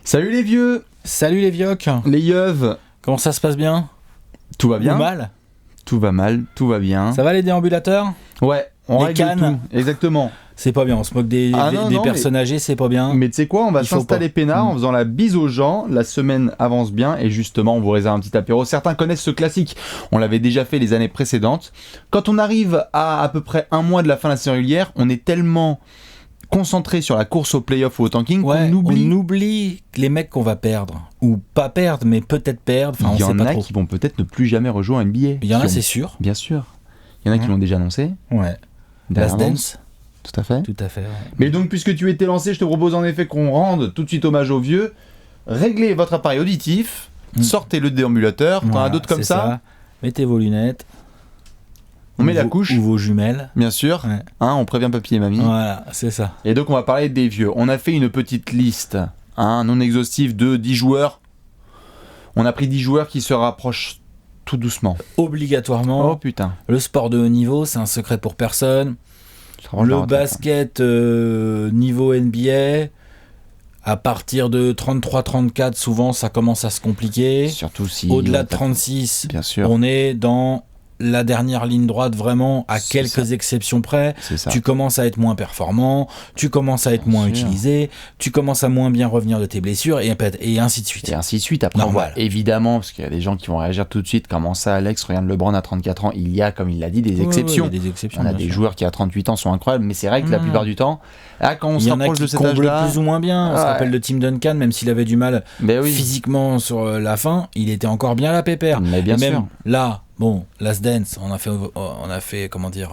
Salut les vieux, Salut les viocs. les yeuves. Comment ça se passe bien? Tout va bien? Ou mal? Tout va mal, tout va bien. Ça va les déambulateurs? Ouais, on Les règle cannes. tout. Exactement. C'est pas bien, on se moque des Non, personnes âgées, c'est pas bien. Mais tu sais quoi, on va Il faut s'installer pas. peinard en faisant la bise aux gens. La semaine avance bien et justement, on vous réserve un petit apéro. Certains connaissent ce classique. On l'avait déjà fait les années précédentes. Quand on arrive à peu près un mois de la fin de la saison régulière, on est tellement concentré sur la course au playoff ou au tanking Ouais, qu'on oublie. on oublie les mecs qu'on va perdre. Ou pas perdre, mais peut-être perdre. Enfin, Il y on sait en pas a trop. qui vont peut-être ne plus jamais rejouer en NBA. Il y en a, Qui ont- c'est sûr. Bien sûr. Il y en a qui l'ont déjà annoncé. Ouais. Dernièrement. Last Dance. Tout à fait. Tout à fait. Ouais. Mais donc, puisque tu étais lancé, je te propose en effet qu'on rende tout de suite hommage aux vieux. Réglez votre appareil auditif, sortez le déambulateur, t'en as Voilà, d'autres comme c'est ça. Mettez vos lunettes. On met Ou la vos- couche, Ou vos jumelles. bien sûr. Ouais. Hein, on prévient papy et mamie. Voilà, c'est ça. Et donc, on va parler des vieux. On a fait une petite liste, non exhaustive, de 10 joueurs. On a pris 10 joueurs qui se rapprochent tout doucement. Obligatoirement, Oh putain. le sport de haut niveau, c'est un secret pour personne. Ça range la Le retraite, hein. basket niveau NBA, à partir de 33-34, souvent ça commence à se compliquer. Surtout si. Au-delà on de tape- 36, Bien sûr. on est dans la dernière ligne droite, vraiment, à C'est quelques exceptions près. C'est ça. Tu commences à être moins performant, tu commences à être Bien moins sûr. utilisé, tu commences à moins bien revenir de tes blessures, et ainsi de suite. Et ainsi de suite. Après, on Normal. voit évidemment, parce qu'il y a des gens qui vont réagir tout de suite. Comment ça, Alex? Regarde LeBron à 34 ans. Il y a, comme il l'a dit, des exceptions. Ouais, il y a des exceptions. On a bien des sûr. joueurs qui à 38 ans sont incroyables, mais c'est vrai que la plupart du temps, quand on Il se y en a rapproche qui de cet comblent âge-là, plus ou moins bien. On se Ouais. rappelle de Tim Duncan, même s'il avait du mal ben oui, physiquement sur la fin, il était encore bien à la pépère. mais bien Et même sûr, là, bon, Last Dance, on a fait comment dire,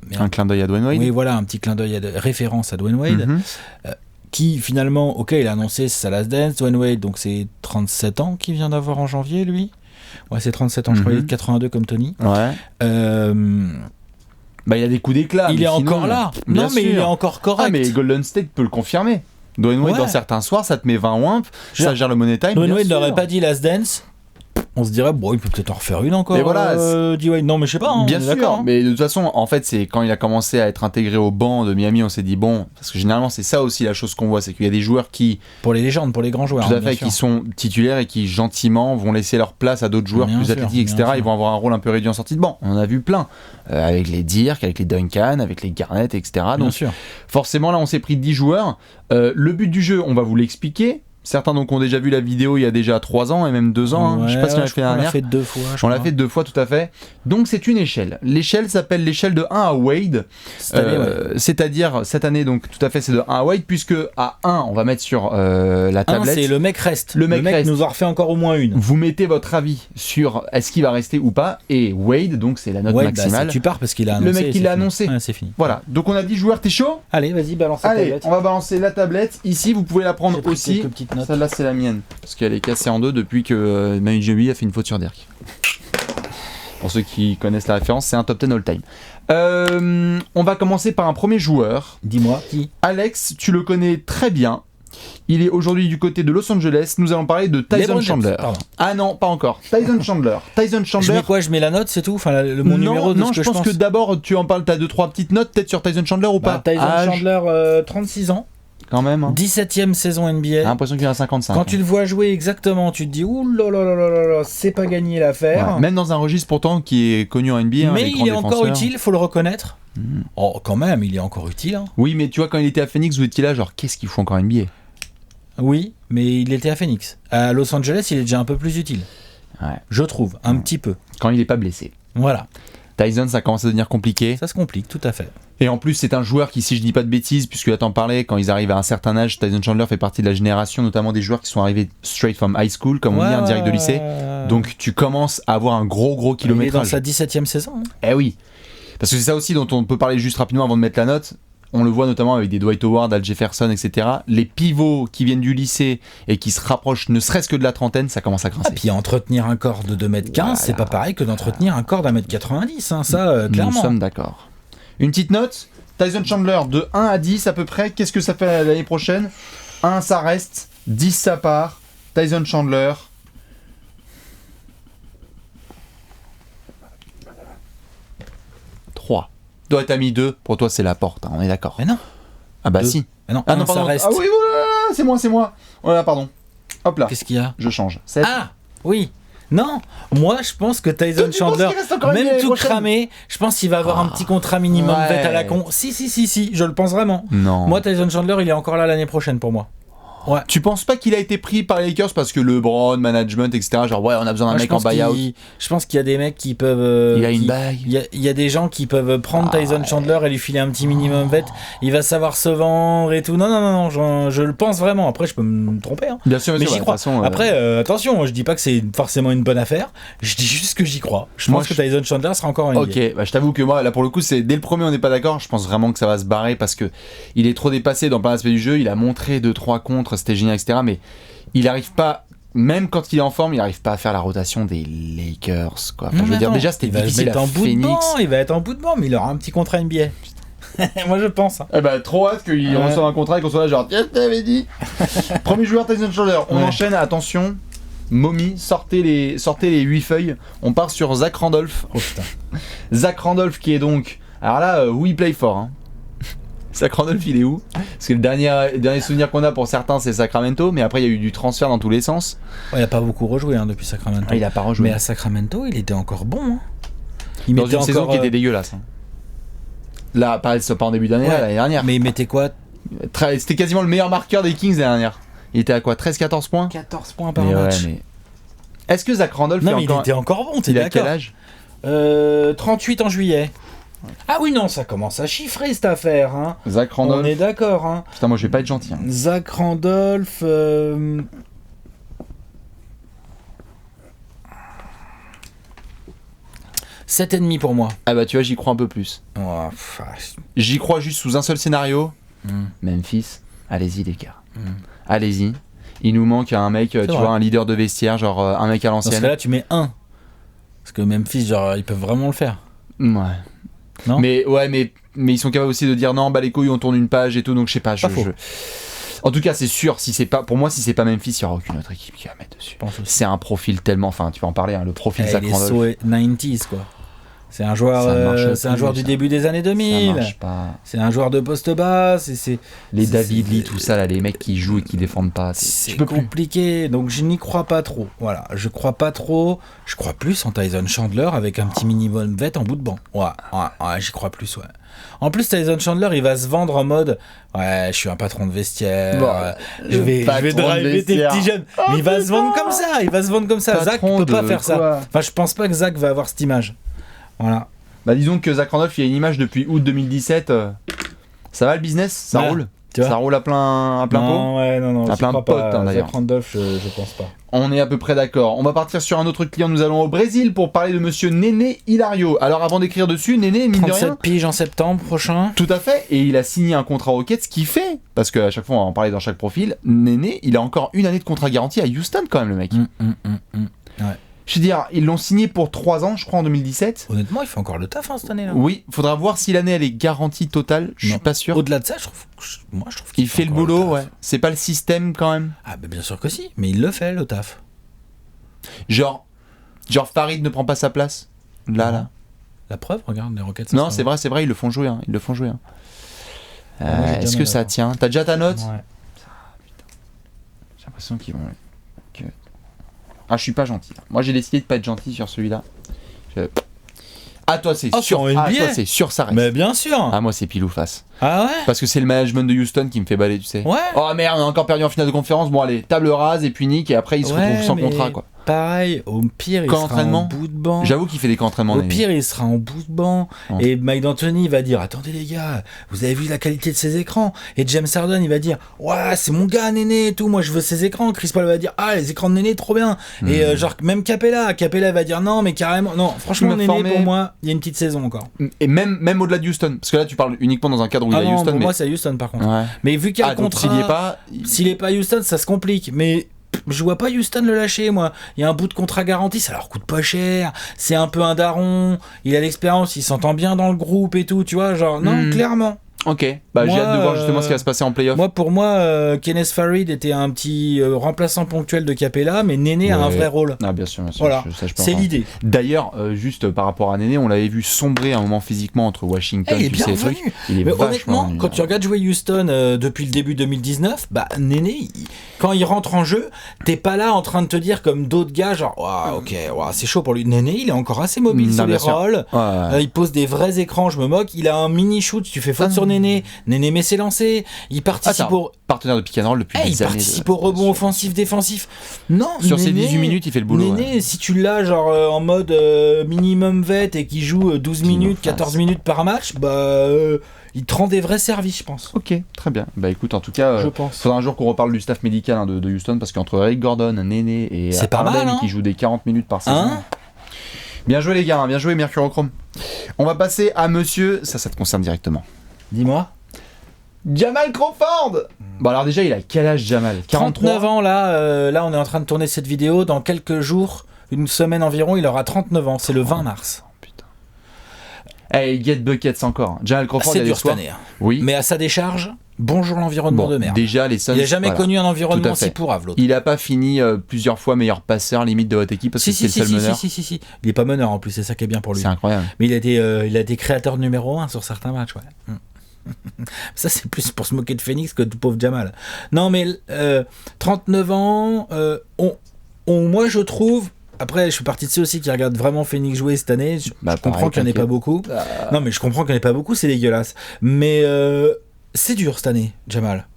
merde. un clin d'œil à Dwayne Wade. Oui, voilà, un petit clin d'œil, référence à Dwayne Wade, Mhm. qui finalement, ok, il a annoncé sa Last Dance, Dwayne Wade, donc c'est 37 ans qu'il vient d'avoir en janvier, lui. Ouais, c'est 37 ans, je crois, il est de 82 comme Tony. Ouais. Bah, il a des coups d'éclat. Il mais est sinon, encore là. bien Non, mais il sûr. est encore correct. Ah, mais Golden State peut le confirmer. Dwayne Wade, Ouais. dans certains soirs, ça te met 20 wimps, ça Genre, gère le money time. Dwayne bien Wade sûr. n'aurait pas dit Last Dance. On se dirait, bon, il peut peut-être en refaire une encore. Mais voilà, D-Wade. Non, mais je sais pas. Hein, Bien on est sûr, d'accord, hein. mais de toute façon, en fait, c'est quand il a commencé à être intégré au banc de Miami, on s'est dit bon, parce que généralement c'est ça aussi la chose qu'on voit, c'est qu'il y a des joueurs qui, Pour les légendes, pour les grands joueurs. tout à hein, bien fait, sûr. qui sont titulaires et qui gentiment vont laisser leur place à d'autres joueurs Bien plus sûr, athlétiques, bien etc. sûr. Ils vont avoir un rôle un peu réduit en sortie de banc. On en a vu plein, avec les Dirk, avec les Duncan, avec les Garnett, etc. Bien Donc sûr. forcément là, on s'est pris 10 joueurs. Le but du jeu, on va vous l'expliquer. Certains donc ont déjà vu la vidéo il y a déjà 3 ans et même 2 ans. Hein. Je sais pas si on l'a fait la On l'a dernière. fait 2 fois. je On l'a crois. fait 2 fois, tout à fait. Donc c'est une échelle. L'échelle s'appelle l'échelle de 1 à Wade. Cette année, ouais. C'est-à-dire cette année, donc tout à fait, c'est de 1 à Wade, puisque à 1, on va mettre sur la Un, tablette. c'est le mec reste. Le mec reste. nous en refait encore au moins une. Vous mettez votre avis sur est-ce qu'il va rester ou pas. Et Wade, donc c'est la note Ouais, bah, maximale. tu pars parce qu'il a Le annoncé. mec qui c'est l'a fini. annoncé. Ouais, c'est fini. Voilà, donc on a 10 joueurs, t'es chaud? Allez, vas-y, balance la Allez, tablette. on va balancer la tablette. Ici, vous pouvez la prendre J'ai pris aussi. quelques petites notes. Celle-là, c'est la mienne. Parce qu'elle est cassée en deux depuis que Manu Ginobili a fait une faute sur Dirk. Pour ceux qui connaissent la référence, c'est un top 10 all-time. On va commencer par un premier joueur. Dis-moi, qui? Alex, tu le connais très bien. Il est aujourd'hui du côté de Los Angeles. Nous allons parler de Tyson LeBron James, Chandler. pardon. Ah non, pas encore. Tyson Chandler. Tyson Je Chandler. mets quoi? Je mets la note, c'est tout? Enfin, mon numéro de non, ce je que pense que d'abord tu en parles, t'as 2-3 petites notes peut-être sur Tyson Chandler ou Bah, pas. Tyson Âge, Chandler, 36 ans. quand même. Hein. 17ème saison J'ai NBA. l'impression qu'il a 55. Quand tu le vois jouer exactement, tu te dis ouh là là là là là là, c'est pas gagné l'affaire. Ouais, même dans un registre pourtant qui est connu en NBA. hein, Mais les grands il est encore défenseurs. utile, faut le reconnaître. Oh, quand même, il est encore utile. Hein. Oui, mais tu vois, quand il était à Phoenix, vous étiez là, genre, qu'est-ce qu'il fout encore en NBA? Oui, mais il était à Phoenix. À Los Angeles, il est déjà un peu plus utile. Ouais. Je trouve, un petit peu. Quand il est pas blessé. Voilà, Tyson, ça commence à devenir compliqué. ça se complique, tout à fait. Et en plus, c'est un joueur qui, si je dis pas de bêtises, puisque là t'en parlais, quand ils arrivent à un certain âge, Tyson Chandler fait partie de la génération, notamment des joueurs qui sont arrivés straight from high school, comme on dit, en direct de lycée. Donc tu commences à avoir un gros il est dans kilométrage. sa 17ème saison. Hein. Eh oui. Parce que c'est ça aussi dont on peut parler juste rapidement avant de mettre la note. On le voit notamment avec des Dwight Howard, Al Jefferson, etc. Les pivots qui viennent du lycée et qui se rapprochent ne serait-ce que de la trentaine, ça commence à grincer. Ah, puis entretenir un corps de 2m15, Voilà. c'est pas pareil que d'entretenir un corps d'1m90, hein, ça, Nous clairement. sommes d'accord. Une petite note, Tyson Chandler de 1 à 10 à peu près, qu'est-ce que ça fait l'année prochaine? 1 ça reste, 10 ça part, Tyson Chandler. 3. Toi t'as mis 2, pour toi c'est la porte, hein, on est d'accord. Mais non, Ah bah Deux. si. non, Ah non, ça pardon. reste. Ah oui, voilà, c'est moi. Voilà, pardon. Hop là. Qu'est-ce qu'il y a? Je change. 7. Ah oui. Non, moi je pense que Tyson Chandler, même tout cramé, je pense qu'il va avoir un petit contrat minimum vet à la con. Si, je le pense vraiment. Non. Moi Tyson Chandler, il est encore là l'année prochaine pour moi. Ouais. Tu penses pas qu'il a été pris par les Lakers parce que LeBron, management, etc. Genre, ouais, on a besoin d'un mec en buyout. Je pense qu'il y a des mecs qui peuvent. Il a une bague. Il y a des gens qui peuvent prendre Tyson Chandler et lui filer un petit minimum vet. Il va savoir se vendre et tout. Non, je le pense vraiment. Après, je peux me tromper. Hein. Bien sûr, mais j'y crois. Façon, après, attention, je dis pas que c'est forcément une bonne affaire. Je dis juste que j'y crois. Je pense que Tyson Chandler sera encore un NBA. Ok, bah, je t'avoue que moi, là, pour le coup, c'est dès le premier, on n'est pas d'accord. Je pense vraiment que ça va se barrer parce que il est trop dépassé dans plein d'aspects du jeu. Il a montré 2-3 contres, c'était génial, etc. Mais il n'arrive pas, même quand il est en forme, il n'arrive pas à faire la rotation des Lakers, quoi. Enfin, je veux dire, déjà, c'était difficile à Phoenix. Il va être en bout de banc, mais il aura un petit contrat NBA. Moi, je pense. Hein. Eh ben, trop hâte qu'il reçoive un contrat et qu'on soit là, genre, tiens, je t'avais dit. Premier joueur, Tyson Chandler. On enchaîne, attention. Mommy, sortez les 8 feuilles. On part sur Zach Randolph. Oh putain. Zach Randolph qui est donc. Alors là, we play for. Hein. Zach Randolph, il est où? Parce que le dernier souvenir qu'on a pour certains, c'est Sacramento, mais après, il y a eu du transfert dans tous les sens. Ouais, il n'a pas beaucoup rejoué depuis Sacramento. Il n'a pas rejoué. Mais à Sacramento, il était encore bon. Hein. Dans une saison qui était dégueulasse. Hein. Là, pas en début d'année, l'année dernière. Mais il mettait quoi? C'était quasiment le meilleur marqueur des Kings l'année dernière. Il était à quoi? 13-14 points? 14 points par match. Ouais, mais... Est-ce que Zach Randolph il était encore bon, t'es d'accord? Il a quel âge? 38 en juillet. Ah oui, non, ça commence à chiffrer cette affaire. Hein. Zach Randolph. On est d'accord. Hein. Putain, moi je vais pas être gentil. Hein. Zach Randolph. 7,5 pour moi. Ah bah tu vois, j'y crois un peu plus. Oh, j'y crois juste sous un seul scénario. Memphis, allez-y les gars. Allez-y. Il nous manque un mec, tu vois, un leader de vestiaire, genre un mec à l'ancienne. Dans ce cas-là, tu mets un. Parce que Memphis, genre, ils peuvent vraiment le faire. Ouais. Non, mais ils sont capables aussi de dire non, bah les couilles, on tourne une page et tout, donc je sais pas. En tout cas, c'est sûr, pour moi, si c'est pas Memphis, il y aura aucune autre équipe qui va mettre dessus. C'est un profil tellement, enfin, tu vas en parler, hein, le profil Zach Randolph. Il est so 90s quoi. C'est un joueur, du début des années 2000. Ça marche pas. C'est un joueur de poste bas. Les David Lee, tout ça, là, les mecs qui jouent et qui défendent pas. C'est compliqué. Donc je n'y crois pas trop. Voilà, je crois pas trop. Je crois plus en Tyson Chandler avec un petit minimum vet en bout de banc. Ouais, j'y crois plus. Ouais. En plus, Tyson Chandler, il va se vendre en mode ouais, je suis un patron de vestiaire. Je vais driver tes petits jeunes. Mais il va se vendre comme ça. Zach peut pas faire ça. Enfin, je pense pas que Zach va avoir cette image. Voilà. Bah disons que Zach Randolph, il y a une image depuis août 2017. Ça va le business? Ça roule? Ça roule à plein pot? Non, à plein de potes d'ailleurs. Zach Randolph, je pense pas. On est à peu près d'accord. On va partir sur un autre client. Nous allons au Brésil pour parler de monsieur Néné Hilario. Alors avant d'écrire dessus, Néné, mine de rien, 37 piges en septembre prochain. Tout à fait. Et il a signé un contrat Rockets, ce qui fait, parce qu'à chaque fois on va en parler dans chaque profil, Néné, il a encore une année de contrat garanti à Houston quand même, le mec. Ouais. Je veux dire, ils l'ont signé pour 3 ans, je crois, en 2017. Honnêtement, il fait encore le taf cette année-là. Oui, faudra voir si l'année elle est garantie totale. Je suis pas sûr. Au-delà de ça, je trouve qu'il fait le boulot, ouais. C'est pas le système quand même. Ah, bah bien sûr que si, mais il le fait le taf. Genre Farid ne prend pas sa place. Là. La preuve, regarde les Rockets. Non, c'est vrai, ils le font jouer. Est-ce que ça tient? T'as déjà ta note? Ouais. J'ai l'impression qu'ils vont. Ah, je suis pas gentil. Moi, j'ai décidé de pas être gentil sur celui-là. Ah, toi, c'est sûr. Toi, c'est sûr, ça reste. Mais bien sûr. Ah, moi, c'est pile ou face. Ah ouais? Parce que c'est le management de Houston qui me fait baler, tu sais. Ouais. Oh merde, on a encore perdu en finale de conférence. Bon, allez, table rase et puis nique. Et après, il se retrouve sans contrat, quoi. Pareil, au pire, il sera en bout de banc. J'avoue qu'il fait des camps d'entraînement. Au pire, il sera en bout de banc. Et Mike D'Antoni va dire attendez les gars, vous avez vu la qualité de ses écrans? Et James Harden, il va dire ouais, c'est mon gars Néné et tout, moi je veux ses écrans. Chris Paul va dire ah, les écrans de Néné, trop bien. Et genre, même Capella va dire non, mais carrément, non, franchement, Néné, pour moi, il y a une petite saison encore. Et même au-delà de Houston, parce que là, tu parles uniquement dans un cadre où il y a Houston. Pour moi, c'est Houston par contre. Ouais. Mais vu qu'il y a le contrat, s'il est pas Houston, ça se complique. Mais je vois pas Houston le lâcher, moi. Il y a un bout de contrat garanti, ça leur coûte pas cher. C'est un peu un daron. Il a l'expérience, il s'entend bien dans le groupe et tout, tu vois. Genre, non, clairement. Ok, bah j'ai Moi, hâte de voir justement ce qui va se passer en playoff. Pour moi, Kenneth Farid était un petit remplaçant ponctuel de Capella, mais Néné a un vrai rôle. Ah bien sûr, Voilà, ça, je peux c'est entendre. l'idée. D'ailleurs, juste par rapport à Néné, on l'avait vu sombrer un moment physiquement entre Washington, Il est tu bien sais, les revenu. trucs. Il est Mais vachement honnêtement, revenu, quand tu regardes jouer Houston depuis le début 2019, bah Néné, quand il rentre en jeu, t'es pas là en train de te dire comme d'autres gars, genre, c'est chaud pour lui. Néné, il est encore assez mobile sur les bien sûr. rolls. Ouais. Il pose des vrais écrans, je me moque. Il a un mini shoot, tu fais faute sur Néné. Néné met ses lancers. Il participe au partenaire de pick and roll depuis des il années. participe au rebond offensif défensif. Non, Sur ses Néné, 18 minutes, il fait le boulot. Néné, si tu l'as genre en mode minimum vet et qui joue 12 minutes, 14 minutes par match, bah il te rend des vrais services, je pense. Ok, très bien. Bah écoute, en tout cas, Je pense. faudra un jour qu'on reparle du staff médical de Houston parce qu'entre Eric Gordon, Néné et C'est pas Harden mal, hein. qui joue des 40 minutes par saison. Hein, Bien joué les gars, bien joué Mercurochrome. On va passer à monsieur, ça te concerne directement. dis-moi. Jamal Crawford. Bon alors déjà, il a quel âge Jamal? 39 ans là, là on est en train de tourner cette vidéo. Dans quelques jours, une semaine environ, il aura 39 ans. C'est le 20 mars. Putain. Hey, get buckets encore. Jamal Crawford, il C'est y a des dur cette soirs. année. Hein. Oui. Mais à sa décharge, bonjour l'environnement de merde. Déjà les Suns. Il n'a jamais voilà. connu un Tout environnement à fait. si pourrave l'autre. Il a pas fini plusieurs fois meilleur passeur limite de votre équipe parce que c'est le seul meneur. Si. Il est pas meneur en plus, c'est ça qui est bien pour lui. C'est incroyable. Mais il a été créateur numéro 1 sur certains matchs, ouais. Ça, c'est plus pour se moquer de Phoenix que de pauvre Jamal. Non, mais 39 ans, moi je trouve. Après, je suis parti de ceux aussi qui regardent vraiment Phoenix jouer cette année. Je comprends qu'il n'y en ait pas beaucoup. Non, mais je comprends qu'il n'y en ait pas beaucoup, c'est dégueulasse. Mais c'est dur cette année, Jamal.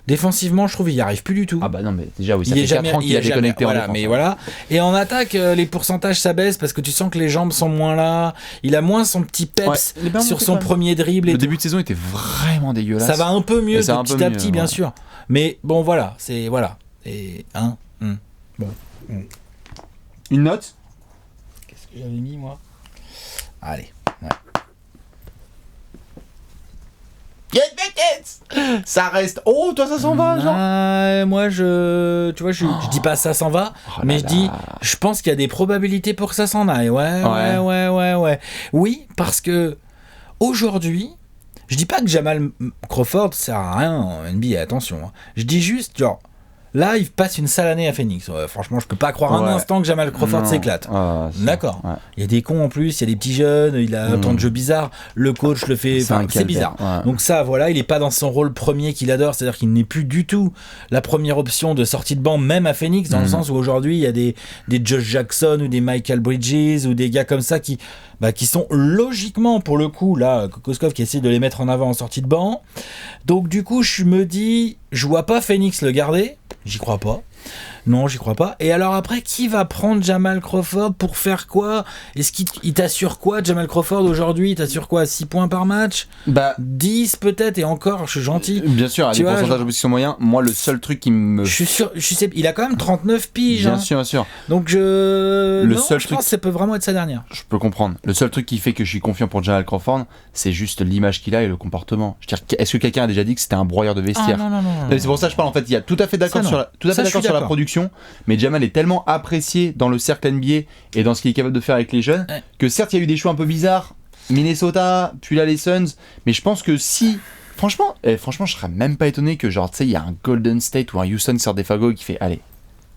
Défensivement, je trouve qu'il n'y arrive plus du tout. Ah bah non, mais déjà, oui, ça Il fait est 4 ans qu'il a déconnecté en voilà, défense. mais voilà. Et en attaque, les pourcentages s'abaissent parce que tu sens que les jambes sont moins là. Il a moins son petit peps Ouais, il est bien sur monté son quand même. premier dribble. Et Le tout. début de saison était vraiment dégueulasse. Ça va un peu mieux Mais ça va de un peu petit à mieux, petit, bien ouais. sûr. Mais bon, voilà. C'est voilà. Et Une note? Qu'est-ce que j'avais mis moi? Allez. Ouais. Get buckets. Ça reste. Oh, toi, ça s'en va, genre. Moi, tu vois, je dis pas ça s'en va, Oh là mais je dis, là. je pense qu'il y a des probabilités pour que ça s'en aille. Ouais. Oui, parce que aujourd'hui, je dis pas que Jamal Crawford sert à rien en NBA, attention. Hein. Je dis juste, genre, là, il passe une sale année à Phoenix. Franchement, je peux pas croire un Ouais. instant que Jamal Crawford Non. s'éclate. Ah, ça, D'accord. ouais. Il y a des cons en plus, il y a des petits jeunes, il a un temps de jeu bizarre, le coach le fait, C'est un c'est calvaire, bizarre. ouais. Donc ça, voilà, il est pas dans son rôle premier qu'il adore, c'est-à-dire qu'il n'est plus du tout la première option de sortie de banc, même à Phoenix, dans le sens où aujourd'hui il y a des Josh Jackson ou des Michael Bridges ou des gars comme ça qui sont logiquement, pour le coup, là, Kokoskov qui essaie de les mettre en avant en sortie de banc. Donc du coup, je me dis, je vois pas Phoenix le garder, j'y crois pas. Non, j'y crois pas. Et alors après, qui va prendre Jamal Crawford pour faire quoi? Est-ce qu'il t'assure quoi, Jamal Crawford, aujourd'hui? Il t'assure quoi? 6 points par match? Bah, 10 peut-être, et encore, je suis gentil. bien sûr, à Tu des vois, pourcentages de position moyens, moi, le seul truc qui me. Je suis sûr, il a quand même 39 piges. Bien Hein. sûr, bien sûr. Donc Le non, seul je truc- pense que ça peut vraiment être sa dernière. Je peux comprendre. Le seul truc qui fait que je suis confiant pour Jamal Crawford, c'est juste l'image qu'il a et le comportement. Je veux dire, est-ce que quelqu'un a déjà dit que c'était un broyeur de vestiaire? non. Mais c'est pour ça que je parle en fait, il y a tout à fait d'accord Ça, sur non. la, tout à Ça, fait je d'accord suis sur la d'accord. production, mais Jamal est tellement apprécié dans le cercle NBA et dans ce qu'il est capable de faire avec les jeunes Ouais. que certes il y a eu des choix un peu bizarres, Minnesota, puis là les Suns, mais je pense que si franchement je serais même pas étonné que genre tu sais il y a un Golden State ou un Houston qui sort des fagots qui fait allez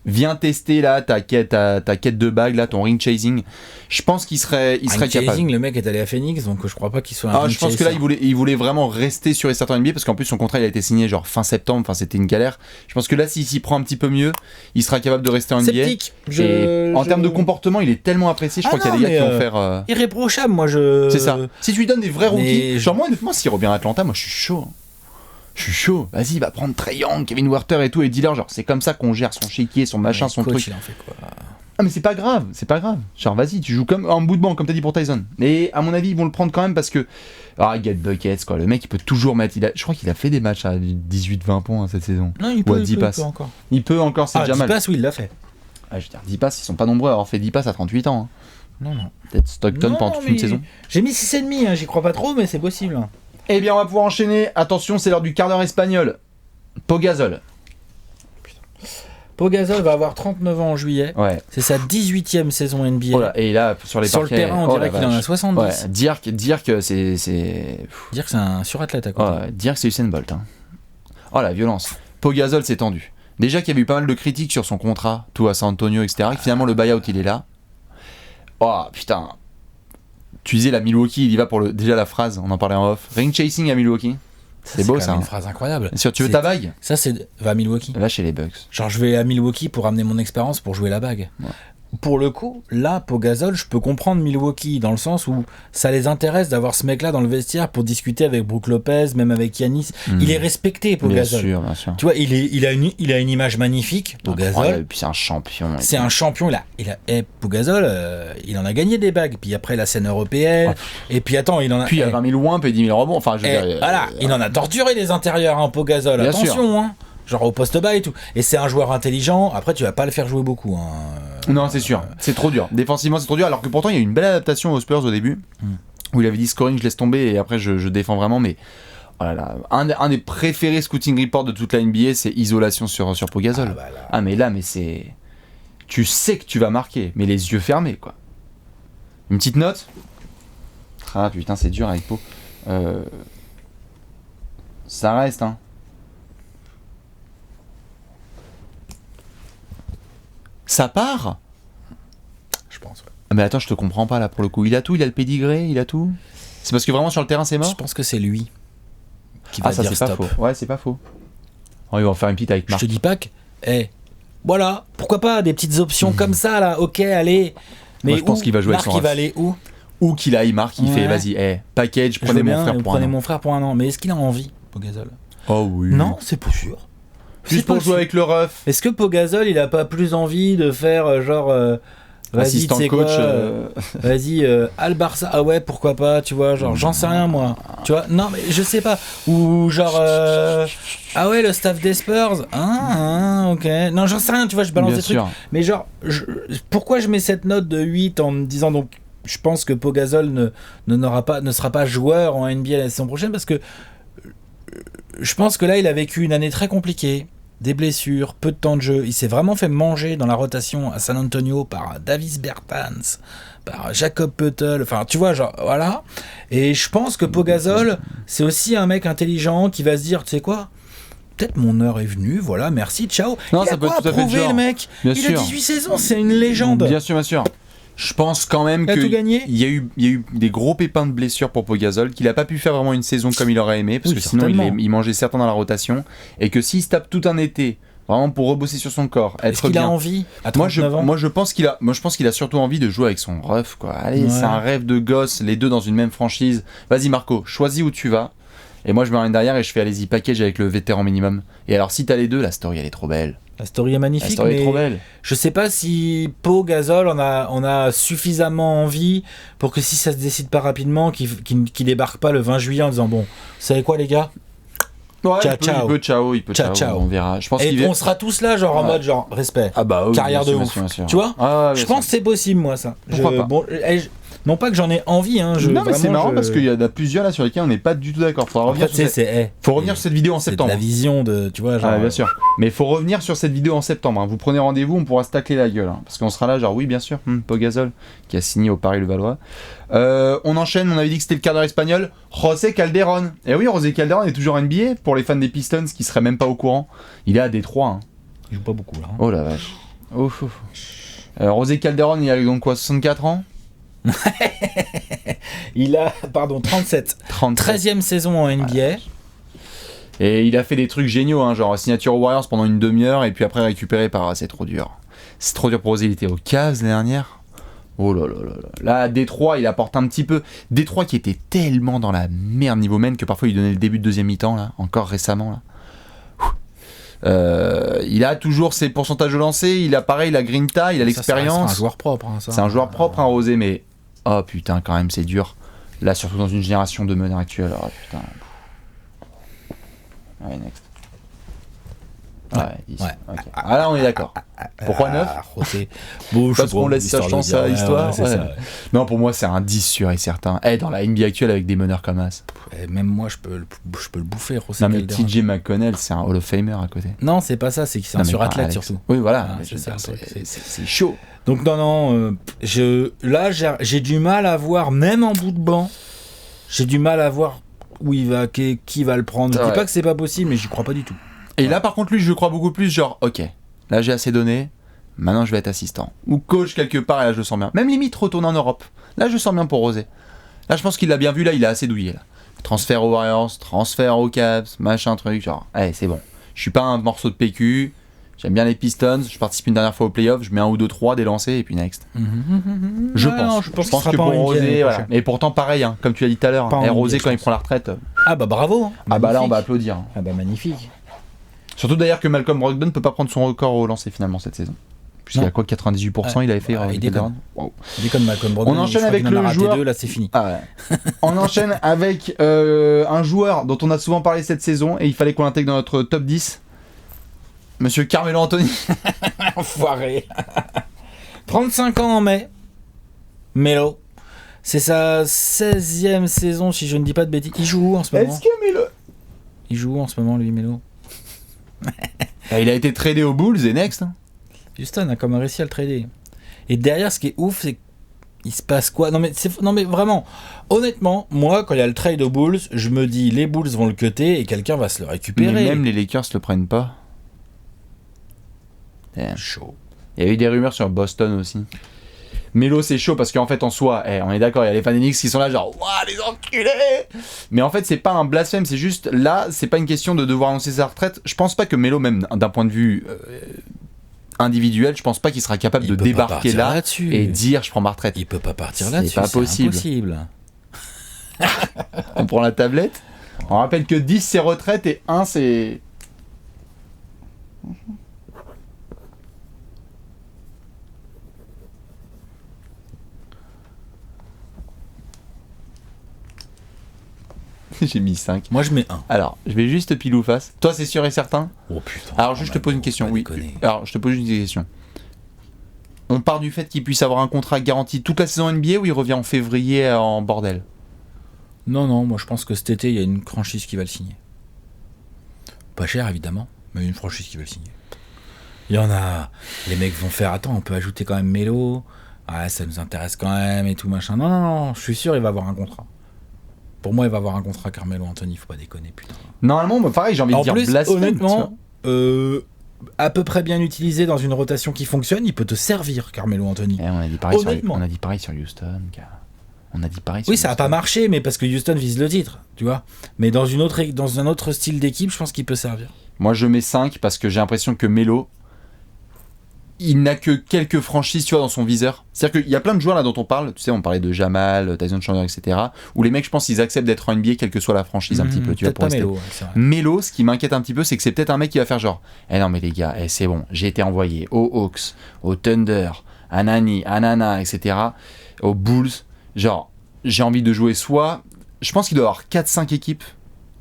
viens tester là ta quête de bague là, ton ring chasing. Je pense qu'il serait capable. Chasing, le mec est allé à Phoenix, donc je crois pas qu'il soit un ring Je pense que là chaser. il voulait vraiment rester sur les certains NBA parce qu'en plus son contrat il a été signé genre fin septembre, enfin c'était une galère. Je pense que là s'il s'y prend un petit peu mieux, il sera capable de rester en NBA. Sceptique. En termes de comportement, il est tellement apprécié, je crois qu'il y a des gars qui vont faire. Irréprochable, moi je. C'est ça. Si tu lui donnes des vrais mais rookies, genre moi honnêtement s'il revient à Atlanta, moi je suis chaud. Je suis chaud. Vas-y, il va prendre Trae Young, Kevin Werther et tout et dis-leur genre c'est comme ça qu'on gère son chéquier, son machin, son coach, truc. il en fait quoi? Ah mais c'est pas grave. Genre vas-y, tu joues comme un bout de banc comme t'as dit pour Tyson. Mais à mon avis, ils vont le prendre quand même parce que get buckets quoi. Le mec il peut toujours mettre. Je crois qu'il a fait des matchs à 18-20 points hein, cette saison. Non, il Ou à peut, 10 il peut passes. encore. Il peut encore, c'est déjà 10 mal. passes, oui, il l'a fait. Ah, je veux dire, 10 passes, ils sont pas nombreux à avoir fait 10 passes à 38 ans. Hein. Non. Peut-être Stockton Non, pendant toute mais une saison. J'ai mis 6,5, hein, j'y crois pas trop, mais c'est possible. Eh bien, on va pouvoir enchaîner. Attention, c'est l'heure du quart d'heure espagnol. Pau Gasol. Pau Gasol va avoir 39 ans en juillet. Ouais. C'est sa 18e saison NBA. Oh là, et là, sur les Sur parquets, le terrain, on dirait qu'il en a 70. Ouais, dire que c'est... Dire que c'est un surathlète à côté. Ouais, dire que c'est Usain Bolt. Hein. Oh la violence. Pau Gasol s'est tendu. Déjà qu'il y avait eu pas mal de critiques sur son contrat, tout à San Antonio, etc. Et finalement, le buyout, il est là. Oh putain. Tu disais la Milwaukee, il y va pour déjà la phrase, on en parlait en off. Ring chasing à Milwaukee. C'est beau ça. C'est une phrase incroyable. Bien sûr, tu veux ta bague ? Ça, c'est. Va à Milwaukee. Va chez les Bucks. Genre, je vais à Milwaukee pour amener mon expérience pour jouer la bague. Ouais. Pour le coup, là, Pau Gasol, je peux comprendre Milwaukee dans le sens où ça les intéresse d'avoir ce mec-là dans le vestiaire pour discuter avec Brook Lopez, même avec Giannis. Il est respecté, Pau Gasol. Bien sûr. Tu vois, il a une image magnifique, Pau Gasol. Et puis c'est un champion. C'est un champion. Pau Gasol, il en a gagné des bagues. Puis après, la scène européenne. Et puis attends, il en a. Puis il a 20 000 wins, puis 10 000 rebonds. Enfin, je veux dire, voilà, il en a torturé les intérieurs, hein, Pau Gasol. Bien Attention, sûr. hein. Genre au poste bas et tout. Et c'est un joueur intelligent. Après, tu vas pas le faire jouer beaucoup. Hein. Non, c'est sûr. C'est trop dur. Défensivement, c'est trop dur. Alors que pourtant, il y a eu une belle adaptation aux Spurs au début. Où il avait dit scoring, je laisse tomber. Et après, je défends vraiment. Mais oh là là, un des préférés scouting report de toute la NBA, c'est isolation sur Pau Gasol. Mais c'est. Tu sais que tu vas marquer. Mais les yeux fermés, quoi. Une petite note. Ah putain, c'est dur avec Pau. Ça reste, hein. Ça part ? Je pense, ouais. Mais attends, je te comprends pas là pour le coup. Il a tout, il a le pédigré, il a tout. C'est parce que vraiment sur le terrain c'est mort ? Je pense que c'est lui qui va ça dire c'est stop. pas faux. Ouais, c'est pas faux. Oh, ils vont faire une petite avec Marc. Je te dis pas que. Voilà, pourquoi pas des petites options comme ça là, ok, allez. Mais moi, je pense qu'il va jouer Marc, avec son il va ref. aller où ? Ou qu'il aille Marc, il fait vas-y, package, prenez mon frère pour un an. Mais est-ce qu'il a envie, Pau Gasol ? Oh oui. Non, c'est pas sûr. Juste pour jouer avec le ref. Est-ce que Pau Gasol, il a pas plus envie de faire genre vas-y, assistant coach quoi, vas-y Al Barça, ah ouais, pourquoi pas, tu vois, genre j'en sais rien moi. Tu vois, non mais je sais pas, ou genre ah ouais, le staff des Spurs. OK. Non, j'en sais rien, tu vois, je balance bien des sûr. trucs. Mais genre pourquoi je mets cette note de 8 en me disant donc je pense que Pau Gasol ne sera pas joueur en NBA la saison prochaine parce que je pense que là il a vécu une année très compliquée. Des blessures, peu de temps de jeu. Il s'est vraiment fait manger dans la rotation à San Antonio par Davis Bertans, par Jacob Poeltl. Enfin, tu vois, genre, voilà. Et je pense que Pau Gasol, c'est aussi un mec intelligent qui va se dire, tu sais quoi ? Peut-être mon heure est venue, voilà, merci, ciao. Non, il ça a peut quoi tout à fait prouver, être le mec ? Bien il sûr. a 18 saisons, c'est une légende. Bien sûr. Je pense quand même Il a tout gagné. il y a eu des gros pépins de blessures pour Pau Gasol, qu'il a pas pu faire vraiment une saison comme il aurait aimé, parce que sinon il mangeait certains dans la rotation, et que s'il se tape tout un été, vraiment pour rebosser sur son corps, être Est-ce qu'il bien. a envie à 39 ans ? Moi je pense qu'il a surtout envie de jouer avec son ref, quoi. Allez, c'est un rêve de gosse, les deux dans une même franchise. Vas-y Marco, choisis où tu vas. Et moi je me ramène derrière et je fais allez-y package avec le vétéran minimum. Et alors si t'as les deux, la story elle est trop belle. La story est magnifique, La story mais est trop belle. je sais pas si Pau Gasol on a suffisamment envie pour que si ça se décide pas rapidement, qu'il débarque pas le 20 juillet en disant bon, vous savez quoi les gars ? Ouais, ciao. il peut ciao. On verra. Je pense on sera tous là genre en mode genre respect. Ah bah oui, carrière bien de sûr, ouf. bien sûr. Tu vois ? Je pense que c'est possible moi ça. Pourquoi pas ? Bon, non pas que j'en ai envie hein, non mais c'est marrant parce qu'il y en a plusieurs là sur lesquels on n'est pas du tout d'accord. Faut revenir sur cette vidéo en septembre. C'est de la vision de, tu vois, genre. Bien sûr. Mais faut revenir sur cette vidéo en septembre. Hein. Vous prenez rendez-vous, on pourra se tacler la gueule. Hein. Parce qu'on sera là, genre oui, bien sûr. Pau Gasol qui a signé au Paris-Levallois. On enchaîne. On avait dit que c'était le quart d'heure espagnol. José Calderón. Et oui, José Calderón est toujours NBA pour les fans des Pistons qui seraient même pas au courant. Il est à Détroit. Hein. Il joue pas beaucoup là. Hein. Oh la vache. Ouf. José Calderón, il a donc quoi, 64 ans? Il a, 37. 13e saison en NBA. Et il a fait des trucs géniaux, hein, genre signature aux Warriors pendant une demi-heure et puis après récupéré par... c'est trop dur. C'est trop dur pour José, il était aux Cavs l'année dernière. Oh là là là là. Là, Détroit, il apporte un petit peu... Détroit qui était tellement dans la merde niveau men que parfois il donnait le début de deuxième mi-temps, là, encore récemment, là. Il a toujours ses pourcentages de lancer, il a pareil la grinta, il a l'expérience. C'est un joueur propre, hein, ça. C'est un joueur propre, hein, Rosé, mais oh putain, quand même, c'est dur. Là, surtout dans une génération de meneurs actuels. Oh putain. Allez, next. Ouais, 10. Ouais. Ok. Ah là, on est d'accord. Pourquoi 9 Parce qu'on laisse sa chance à l'histoire. C'est ça, ouais. Non, pour moi, c'est un 10 sûr et certain. Dans la NBA actuelle, avec des meneurs comme As. Et même moi, je peux le bouffer, José Non, mais Calderon. TJ McConnell, c'est un Hall of Famer à côté. Non, c'est pas ça, c'est que c'est un Non, mais surathlète pas surtout. Alex. Oui, voilà. Ah, Mais c'est je veux ça, dire, le truc, c'est chaud. Donc non, j'ai du mal à voir, même en bout de banc, j'ai du mal à voir où il va, qui va le prendre. Je dis pas que c'est pas possible, mais j'y crois pas du tout. Et là, par contre, lui, je crois beaucoup plus, genre, ok, là, j'ai assez donné, maintenant, je vais être assistant. Ou coach quelque part, et là, je le sens bien. Même limite, retourner en Europe. Là, je le sens bien pour Rosé. Là, je pense qu'il l'a bien vu, là, il a assez douillé, là. Transfert aux Warriors, transfert aux Cavs, machin, truc, genre, c'est bon. Je suis pas un morceau de PQ, j'aime bien les Pistons, je participe une dernière fois aux playoffs, je mets 1 ou 2, 3 des lancers, et puis next. Je pense qu'il sera que pas pour en NBA, Rosé, voilà. prochain. Mais pourtant, pareil, hein, comme tu l'as dit tout à l'heure, Pas en NBA, Rosé, je quand il pense. prend la retraite, Ah bah bravo. Hein. ah bah là, on va Magnifique. applaudir. Ah bah magnifique. Surtout d'ailleurs que Malcolm Brogdon peut pas prendre son record au lancer finalement cette saison. Puisqu'il Non. a quoi, 98% il avait fait. Il déconne. Wow. Déconne Malcolm Brogdon. On enchaîne avec le joueur. Là, c'est fini. Ah ouais. On enchaîne avec un joueur dont on a souvent parlé cette saison et il fallait qu'on l'intègre dans notre top 10. Monsieur Carmelo Anthony. Enfoiré. 35 ans en mai. Melo. C'est sa 16e saison, si je ne dis pas de bêtises. Il joue où en ce moment Est-ce que Melo. Il joue où en ce moment, lui, Melo Il a été tradé aux Bulls et next. Hein. Houston a comme réussi à le trader. Et derrière, ce qui est ouf, c'est qu'il se passe quoi non mais vraiment, honnêtement, moi, quand il y a le trade aux Bulls, je me dis, les Bulls vont le cutter et quelqu'un va se le récupérer. Mais même les Lakers le prennent pas. Chaud. Il y a eu des rumeurs sur Boston aussi. Melo c'est chaud parce qu'en fait en soi, on est d'accord, il y a les fans des Knicks qui sont là genre ouah les enculés. Mais en fait c'est pas un blasphème, c'est juste là, c'est pas une question de devoir annoncer sa retraite. Je pense pas que Melo même d'un point de vue individuel, je pense pas qu'il sera capable de débarquer là et dire je prends ma retraite. Il peut pas partir C'est là-dessus, pas possible. impossible. On prend la tablette. On rappelle que 10 c'est retraite et 1 c'est j'ai mis 5. Moi je mets 1. Alors, je vais juste pile ou face. Toi, c'est sûr et certain ? Oh putain. Alors, juste je te pose une question. Oui. Alors, je te pose une question. On part du fait qu'il puisse avoir un contrat garanti toute la saison NBA ou il revient en février en bordel ? Non, moi je pense que cet été, il y a une franchise qui va le signer. Pas cher évidemment, mais une franchise qui va le signer. Il y en a. Les mecs vont faire, attends, on peut ajouter quand même Melo. Ah, ça nous intéresse quand même et tout machin. Non, je suis sûr, il va avoir un contrat. Pour moi, il va avoir un contrat Carmelo Anthony, faut pas déconner, putain. Normalement, moi, pareil, j'ai envie de dire plus, blasphème. honnêtement, à peu près bien utilisé dans une rotation qui fonctionne, il peut te servir, Carmelo Anthony. On a dit pareil Honnêtement. sur Houston. On a dit pareil sur Oui, ça n'a pas marché, mais parce que Houston vise le titre, tu vois. Mais dans un autre style d'équipe, je pense qu'il peut servir. Moi, je mets 5 parce que j'ai l'impression que Melo, il n'a que quelques franchises, tu vois, dans son viseur. C'est-à-dire qu'il y a plein de joueurs là dont on parle, tu sais, on parlait de Jamal, Tyson Chandler, etc. Où les mecs, je pense, ils acceptent d'être en NBA, quelle que soit la franchise un petit peu, tu vois, pour rester. Melo, c'est vrai. Melo, ce qui m'inquiète un petit peu, c'est que c'est peut-être un mec qui va faire genre, non mais les gars, c'est bon, j'ai été envoyé aux Hawks, aux Thunder, à Nani, à Nana, etc., aux Bulls. Genre, j'ai envie de jouer soit, je pense qu'il doit y avoir 4-5 équipes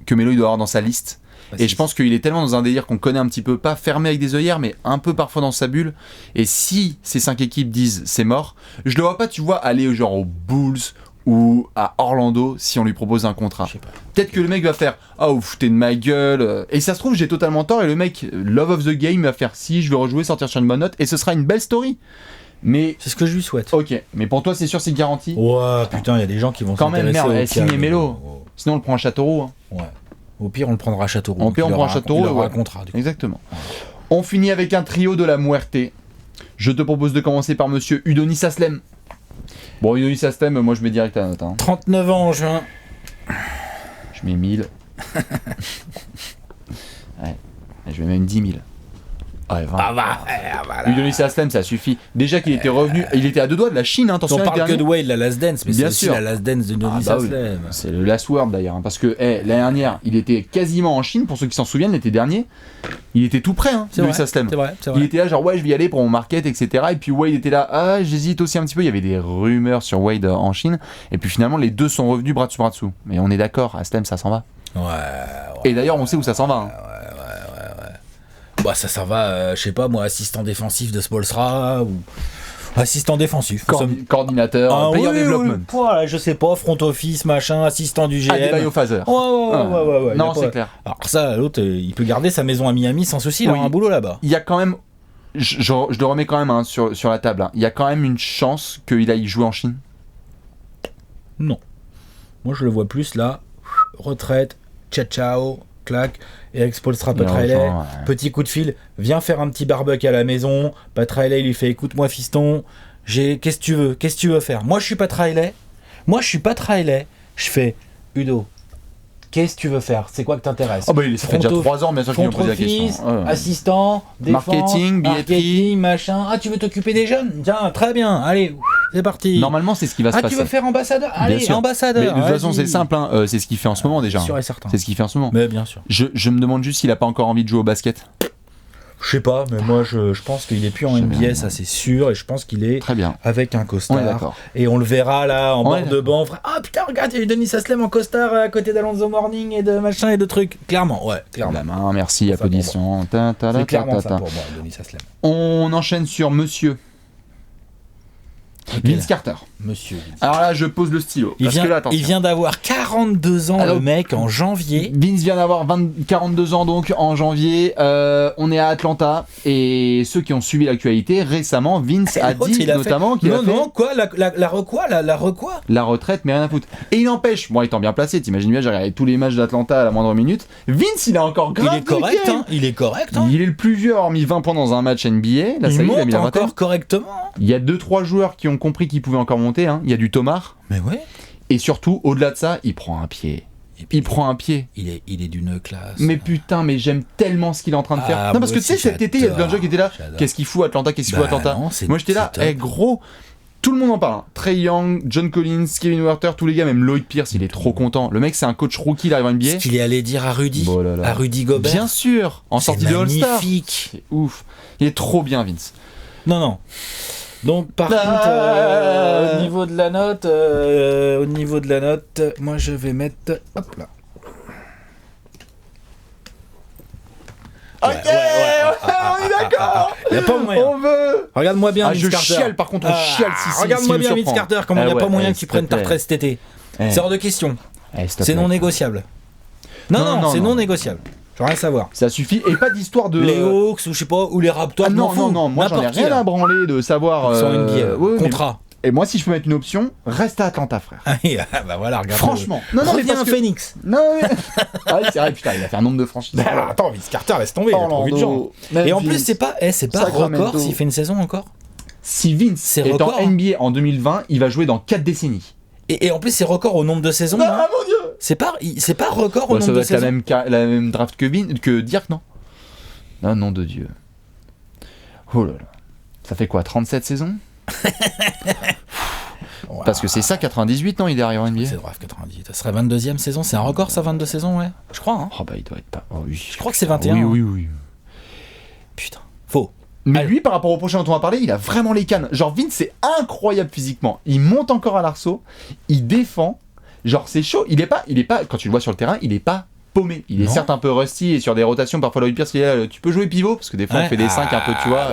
que Melo il doit avoir dans sa liste. Et je pense qu'il est tellement dans un délire qu'on connaît un petit peu, pas fermé avec des œillères, mais un peu parfois dans sa bulle. Et si ces 5 équipes disent c'est mort, je le vois pas, tu vois, aller genre aux Bulls ou à Orlando si on lui propose un contrat. Peut-être que le mec va faire ah vous foutez de ma gueule. Et ça se trouve, j'ai totalement tort. Et le mec, love of the game, va faire si je veux rejouer, sortir sur une bonne note. Et ce sera une belle story. Mais c'est ce que je lui souhaite. Ok, mais pour toi, c'est sûr, c'est garanti. Ouais, putain, il y a des gens qui vont quand même, merde, signer Melo. Oh. Sinon, on le prend à Châteauroux. Hein. Ouais. Au pire, on le prendra à Châteauroux. Au pire, on prend à Châteauroux. Il aura un contrat. Du coup. Exactement. Ouais. On finit avec un trio de la muerte. Je te propose de commencer par monsieur Udonis Haslem. Bon, Udonis Haslem, moi je mets direct à la note. Hein. 39 ans en juin. Je mets 1000. Ouais. Je mets même 10 000. Ouais, 20. Udonis Haslem, ça suffit. Déjà qu'il était revenu, il était à 2 doigts de la Chine, hein, attention. On parle que de Wade, la Last Dance, mais bien c'est sûr aussi la Last Dance de Udonis Haslem. Oui. C'est le Last Word d'ailleurs, hein, parce que l'année dernière, il était quasiment en Chine, pour ceux qui s'en souviennent, l'été dernier, il était tout prêt, hein, Udonis Haslem. C'est vrai. Il était là, genre ouais, je vais y aller pour mon market, etc. Et puis Wade était là, ah, j'hésite aussi un petit peu. Il y avait des rumeurs sur Wade en Chine, et puis finalement, les deux sont revenus bras dessous. Mais on est d'accord, Haslem, ça s'en va. Ouais. Et d'ailleurs, on sait où ça s'en va. Hein. bah ça va, je sais pas moi, assistant défensif de Spolstra ou assistant défensif. Coordinateur, player development. Voilà, je sais pas, front office, machin, assistant du GM. Ah, des biophaser. Ouais. Non, c'est clair. Alors ça, l'autre, il peut garder sa maison à Miami sans souci, il a un boulot là-bas. Il y a quand même, je le remets quand même sur la table, hein. Il y a quand même une chance qu'il aille jouer en Chine. Non. Moi, je le vois plus là, retraite, ciao, clac. Eric Spoelstra, Pat Riley, petit coup de fil, viens faire un petit barbecue à la maison. Pat Riley, il lui fait écoute-moi fiston, qu'est-ce que tu veux faire? Moi je suis Pat Riley, je fais Udo, qu'est-ce que tu veux faire? C'est quoi que t'intéresse? Ça fait déjà 3 ans, bien sûr, qu'ils m'ont posé la question. Assistant, défense, marketing, machin. Ah, tu veux t'occuper des jeunes? Tiens, très bien, allez, c'est parti. Normalement, c'est ce qui va se passer. Ah, tu veux faire ambassadeur? Allez, ambassadeur. Mais de toute façon, c'est simple, hein. C'est ce qu'il fait en ce moment déjà. Sûr et certain. C'est ce qu'il fait en ce moment. Mais bien sûr. Je me demande juste s'il a pas encore envie de jouer au basket. Je sais pas, mais moi je pense qu'il est plus en NBA, ça c'est sûr, et je pense qu'il est très bien avec un costard. D'accord. Et on le verra là en bord de banc. Ah putain, regarde, il y a eu Denis Aslem en costard à côté d'Alonso Morning et de machin et de trucs. Clairement, ouais, clairement. La main, merci, applaudissements. C'est clairement ça pour moi, Denis Aslem. On enchaîne sur Monsieur. Vince Carter. Monsieur Vince. Alors là, je pose le stylo. Il vient d'avoir 42 ans, le mec, en janvier. Vince vient d'avoir 42 ans donc en janvier. On est à Atlanta. Et ceux qui ont suivi l'actualité, récemment, Vince a dit notamment qu'il a fait... Non, quoi la retraite, mais rien à foutre. Et il n'empêche, bon, étant bien placé, t'imagines bien, j'ai regardé tous les matchs d'Atlanta à la moindre minute. Vince, il a encore grave. Il est correct. Il est le plus vieux, hormis 20 points dans un match NBA. Là, il monte encore correctement. Il y a 2-3 joueurs qui ont compris qu'ils pouvaient encore monter. Hein. Il y a du Tomar. Mais ouais. Et surtout, au-delà de ça, il prend un pied. Il est d'une classe. Mais putain, mais j'aime tellement ce qu'il est en train de faire. Non, parce que tu sais, cet été, il y a plein de gens qui étaient là. Qu'est-ce qu'il fout Atlanta? Moi, j'étais là. Gros, tout le monde en parle. Hein. Trey Young, John Collins, Kevin Werther, tous les gars, même Lloyd Pierce, il est trop content. Le mec, c'est un coach rookie, il arrive en NBA. Ce qu'il est allé dire à Rudy, à Rudy Gobert. Bien sûr, en sortie de All-Star. C'est ouf. Il est trop bien, Vince. Non. Donc par contre, au niveau de la note, moi je vais mettre, hop là. Ok, on est d'accord. Il y a pas moyen. On veut. Regarde-moi bien, Vince Carter. Je chiale, par contre, regarde-moi bien, Vince Carter, comment il n'y a pas moyen que tu prennes ta retraite cet été. C'est hors de question. C'est non négociable. Non, c'est non négociable. Je veux rien savoir. Ça suffit, et pas d'histoire de... Les Hawks, ou je sais pas, ou les Raptors. Non, moi j'en ai rien à branler de savoir... Sur NBA, contrat. Et moi, si je peux mettre une option, reste à Atlanta, frère. Bah voilà, regarde. Franchement. Reviens à Phoenix. Non, mais... Ah oui, c'est vrai, putain, il a fait un nombre de franchises. Attends, Vince Carter, laisse tomber, il a trop vu de gens. Et en plus, c'est pas record s'il fait une saison encore. Si Vince est en NBA en 2020, il va jouer dans 4 décennies. Et en plus, c'est record au nombre de saisons. Ah mon dieu! C'est pas record au nombre de saisons. Ça doit être la même draft que Dirk, non? Non, nom de Dieu. Oh là là. Ça fait quoi, 37 saisons? Parce que c'est ça, 98, non? Il est arrivé en NBA. C'est draft 98. Ça serait 22e saison. C'est un record, ça, 22 saisons, ouais? Je crois, hein? Oh bah, il doit être pas. Oh oui. Je crois que c'est 21. Oui. Putain. Faux. Mais lui, par rapport au prochain dont on va parler, il a vraiment les cannes. Genre, Vince, c'est incroyable physiquement. Il monte encore à l'arceau, il défend. Genre, c'est chaud. Il est pas, quand tu le vois sur le terrain, il est pas paumé. Il est certes un peu rusty et sur des rotations, parfois Lloyd Pierce, il est là, tu peux jouer pivot, parce que des fois on fait des 5 un peu, tu vois.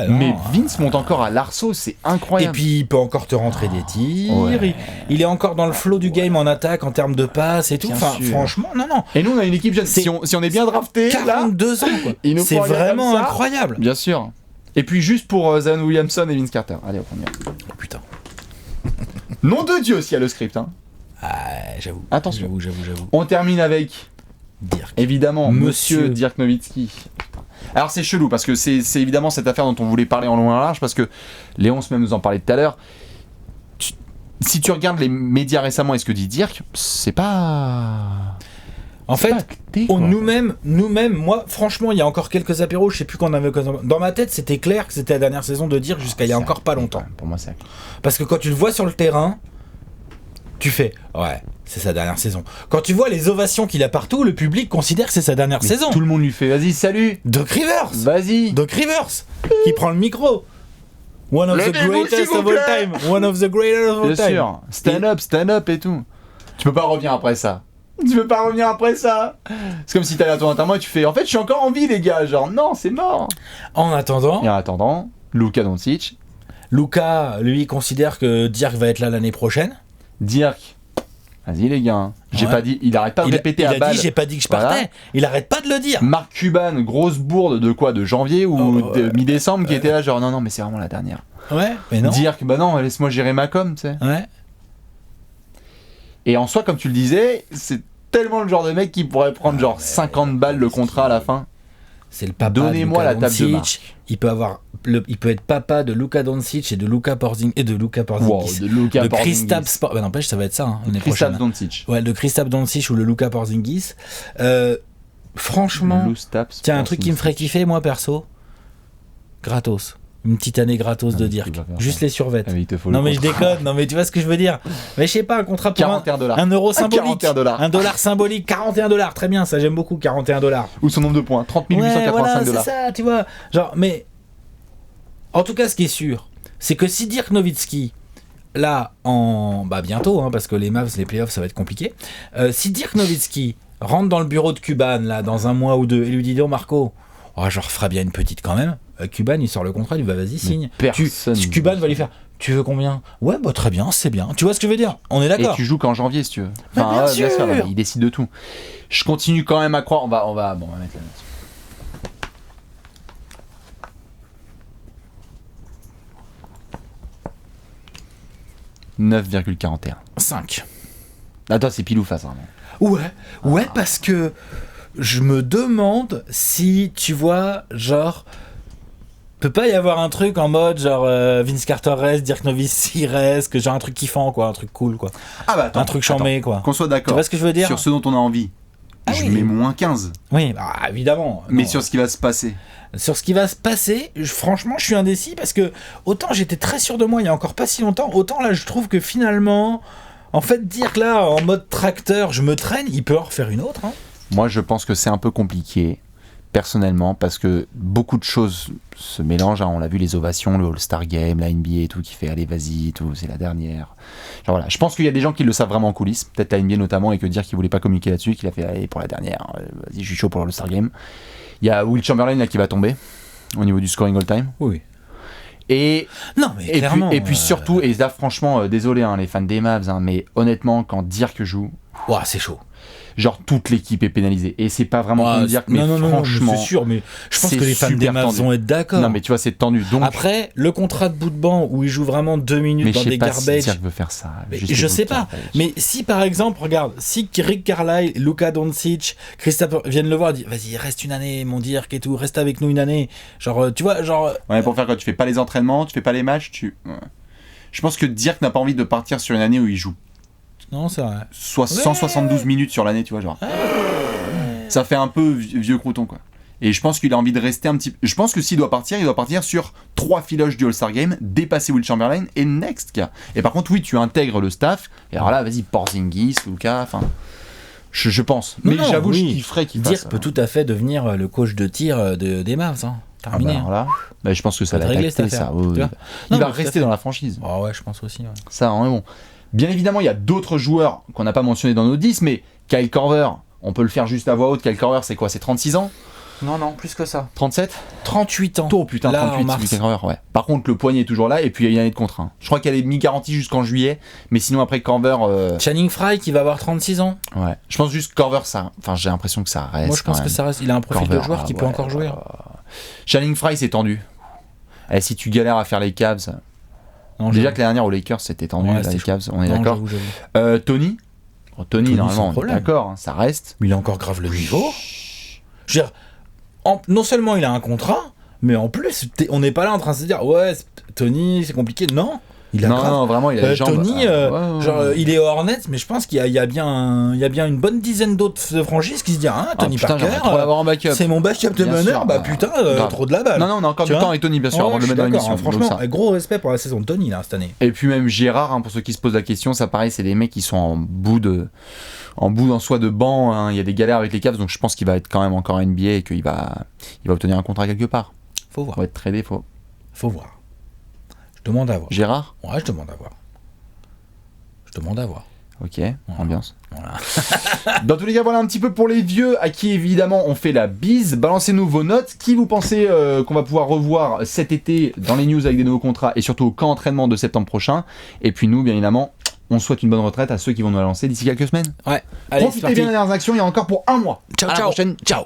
Mais Vince monte encore à l'arceau, c'est incroyable. Et puis il peut encore te rentrer des tirs. Ouais. Il est encore dans le flow du game en attaque, en termes de passes et tout. Enfin, franchement, non. Et nous, on a une équipe jeune. Si on est bien drafté, 42 ans, quoi. C'est vraiment incroyable. Bien sûr. Et puis juste pour Zion Williamson et Vince Carter. Allez, on y va. Oh putain. Nom de Dieu s'il y a le script, hein. J'avoue. Attention. J'avoue. On termine avec Dirk. Évidemment, Monsieur Dirk Nowitzki. Alors c'est chelou parce que c'est évidemment cette affaire dont on voulait parler en long et en large parce que Léon même nous en parlait tout à l'heure. Si tu regardes les médias récemment et ce que dit Dirk, c'est pas... En fait, nous-mêmes, moi, franchement, il y a encore quelques apéros, je sais plus qu'on avait... Dans ma tête, c'était clair que c'était la dernière saison de Dirk jusqu'à il y a encore pas longtemps. Pour moi, c'est... Parce que quand tu le vois sur le terrain, tu fais, ouais, c'est sa dernière saison. Quand tu vois les ovations qu'il a partout, le public considère que c'est sa dernière saison. Tout le monde lui fait, vas-y, salut Doc Rivers. Vas-y Doc Rivers, qui prend le micro. One of the greatest of all time. One of the greatest of all time. Bien sûr, stand up et tout. Tu peux pas revenir après ça. Tu veux pas revenir après ça? C'est comme si t'allais à ton enterrement et tu fais en fait je suis encore en vie les gars, genre non c'est mort. En attendant, Et en attendant, Luka Doncic, Luka, lui, considère que Dirk va être là l'année prochaine. Dirk, vas-y les gars, j'ai Ouais. pas dit, il arrête pas de répéter il à a balle. dit j'ai pas dit que je partais. Voilà. Il arrête pas de le dire. Marc Cuban, grosse bourde de quoi, de janvier ou Oh, de mi-décembre qui était là genre non mais c'est vraiment la dernière. Ouais, mais non. Dirk, bah non laisse-moi gérer ma com, tu sais. Ouais. Et en soi comme tu le disais, c'est tellement le genre de mec qui pourrait prendre genre 50 balles le contrat à la fin. C'est le papa. Donnez-moi de Luka la table de Doncic. Il peut avoir, il peut être papa de Luka Doncic et de Luka Porzingis Wow, de Luka de Porzingis. Kristaps Sport. Bah n'empêche, ça va être ça l'année Kristaps prochaine. Doncic. Ouais, de Kristaps Doncic ou le Luka Porzingis. Franchement, Lustaps tiens, un truc qui me ferait Porzingis. kiffer, moi perso, gratos. Une petite année gratos de tu Dirk. vas faire Juste ça. les survêtes. Ah, mais il te faut Non le mais je contrat. déconne, non mais tu vois ce que je veux dire. Mais je sais pas, un contrat pour 41 $. un euro symbolique. 41 $. Un dollar symbolique, 41 $. Très bien, ça j'aime beaucoup, 41 $. Ou son nombre de points, 30 Ouais, 885 voilà, $. c'est ça, tu vois. Genre, mais en tout cas, ce qui est sûr, c'est que si Dirk Nowitzki, là, bientôt, parce que les Mavs, les playoffs, ça va être compliqué. Si Dirk Nowitzki rentre dans le bureau de Cuban, là, dans un mois ou deux, et lui dit, oh Marco, je referai bien une petite quand même. Cuban, il sort le contrat, il lui va, vas-y, signe. personne- Cuban va lui faire, tu veux combien? Ouais, bah très bien, c'est bien. Tu vois ce que je veux dire? On est Et d'accord. tu joues qu'en janvier si tu veux. Bah, bien sûr. non, mais il décide de tout. Je continue quand même à croire. On va mettre la note. « 9,41. 5. Ah toi c'est pile ou face hein. Ouais, parce que je me demande si, tu vois, genre, peut pas y avoir un truc en mode, genre, Vince Carter reste, Dirk Nowitzki reste, que genre un truc kiffant, quoi, un truc cool, quoi. Ah bah attends, Un truc chambé, quoi. qu'on soit Tu d'accord vois ce que je veux dire? sur ce dont on a envie. Ah je oui. mets moins 15. Oui, bah, évidemment. Mais Non. sur ce qui va se passer. Sur ce qui va se passer, franchement, je suis indécis parce que autant j'étais très sûr de moi il y a encore pas si longtemps, autant là, je trouve que finalement, en fait, dire que là, en mode tracteur, je me traîne, il peut en refaire une autre, hein. Moi je pense que c'est un peu compliqué. Personnellement, parce que beaucoup de choses se mélangent, hein. On l'a vu, les ovations, le All-Star Game, la NBA et tout, qui fait allez vas-y, tout, c'est la dernière. Genre voilà, je pense qu'il y a des gens qui le savent vraiment en coulisses, peut-être la NBA notamment, et que dire qu'il voulait pas communiquer là-dessus, qu'il a fait allez pour la dernière, vas-y je suis chaud pour le All-Star Game. Il y a Will Chamberlain là qui va tomber au niveau du scoring all-time. Oui. Et Non, mais clairement. et puis surtout, et là franchement, désolé hein, les fans des Mavs, hein, mais honnêtement quand Dirk joue, Ouah, c'est chaud. genre toute l'équipe est pénalisée. Et c'est pas vraiment pour Dirk, mais non, franchement, c'est sûr, mais je pense c'est que les fans des super Mavs tendu. vont être d'accord. non mais tu vois c'est tendu. Donc Après, le contrat de bout de banc où il joue vraiment 2 minutes mais je dans sais des pas si garbage. Dirk veut faire ça. Mais Juste je les sais bouts de pas, garbage. mais si par exemple, regarde, si Rick Carlisle, Luka Doncic, Kristaps viennent le voir et disent vas-y, reste une année, mon Dirk et tout, reste avec nous une année. Genre, tu vois, genre. Ouais, pour faire quoi? Tu fais pas les entraînements, tu fais pas les matchs, ouais. Je pense que Dirk n'a pas envie de partir sur une année où il joue Non, c'est vrai. 172 minutes sur l'année, tu vois, genre. Ça fait un peu vieux crouton, quoi. Et je pense qu'il a envie de rester un petit peu. Je pense que s'il doit partir sur 3 filoches du All-Star Game, dépasser Will Chamberlain et next, gars. Et par contre, oui, tu intègres le staff. Et alors là, vas-y, Porzingis, Luka, enfin. Je pense. Non, Mais non, j'avoue, oui. je kifferais qu'il fasse. Dirk peut tout à fait devenir le coach de tir des Mavs, hein. Ah Terminé. bah, alors là, bah, je pense que ça Faut va régler être acté, cette ça. affaire, Ouais, tu ouais. vois. Il Non, va mais tout à rester fait. dans la franchise. Ah ouais, je pense aussi. Ouais. Ça, hein, mais bon. Bien évidemment, il y a d'autres joueurs qu'on n'a pas mentionnés dans nos 10, mais Kyle Korver, on peut le faire juste à voix haute. Kyle Korver, c'est quoi? C'est 36 ans? Non, plus que ça. 37? 38 ans. Oh putain, Là, 38, en mars. c'est Kyle Korver, ouais. Par contre, le poignet est toujours là, et puis il y a une année de contrat. Je crois qu'elle est mi-garantie jusqu'en juillet, mais sinon après Korver, Channing Frye qui va avoir 36 ans. ouais. Je pense juste Korver, ça. Enfin, j'ai l'impression que ça reste. Moi, je pense quand que même. ça reste. Il a un profil Korver, de joueur qui peut ouais, encore jouer. Channing Frye, c'est tendu. Et si tu galères à faire les Cavs, Non, déjà j'avoue. que l'année dernière aux Lakers, c'était tendu, Ouais, là, c'était les chaud. Cavs, on est Non, d'accord. j'avoue. Tony, Tony, normalement, sans on est problème. d'accord, hein, ça reste. Mais il a encore grave le niveau. Je veux dire, non seulement il a un contrat, mais en plus, on n'est pas là en train de se dire ouais, Tony, c'est compliqué. Non, il a Non, grave. non, vraiment, il a les jambes. Tony, Ah, ouais, ouais, genre, ouais. il est aux Hornets, mais je pense qu'il y a bien une bonne dizaine d'autres franchises qui se disent ah, Tony putain, Parker, j'aimerais trop l'avoir en backup. c'est mon backup de Bien meneur, sûr, bah bah, putain, grave. trop de la balle. Non, non, on a encore Tu du vois temps avec Tony, bien sûr, Ouais, avant de je le suis mettre dans d'accord, l'émission. hein, donc franchement, ça. gros respect pour la saison de Tony là cette année. Et puis même Gérard, hein, pour ceux qui se posent la question, ça pareil, c'est des mecs qui sont en bout en soi de banc. Hein. Il y a des galères avec les Cavs, donc je pense qu'il va être quand même encore NBA et qu'il va obtenir un contrat quelque part. Faut voir. Faut être tradé, faut. Faut voir. Je demande à voir. Gérard, Ouais, je demande à voir. Je demande à voir. Ok, ambiance. Voilà. Dans tous les cas, voilà un petit peu pour les vieux à qui évidemment on fait la bise. Balancez-nous vos notes. Qui vous pensez qu'on va pouvoir revoir cet été dans les news avec des nouveaux contrats et surtout au camp entraînement de septembre prochain. Et puis nous, bien évidemment, on souhaite une bonne retraite à ceux qui vont nous la lancer d'ici quelques semaines. Ouais, allez, profitez bien des dernières actions, il y a encore pour un mois. Ciao, à la ciao. prochaine. Ciao.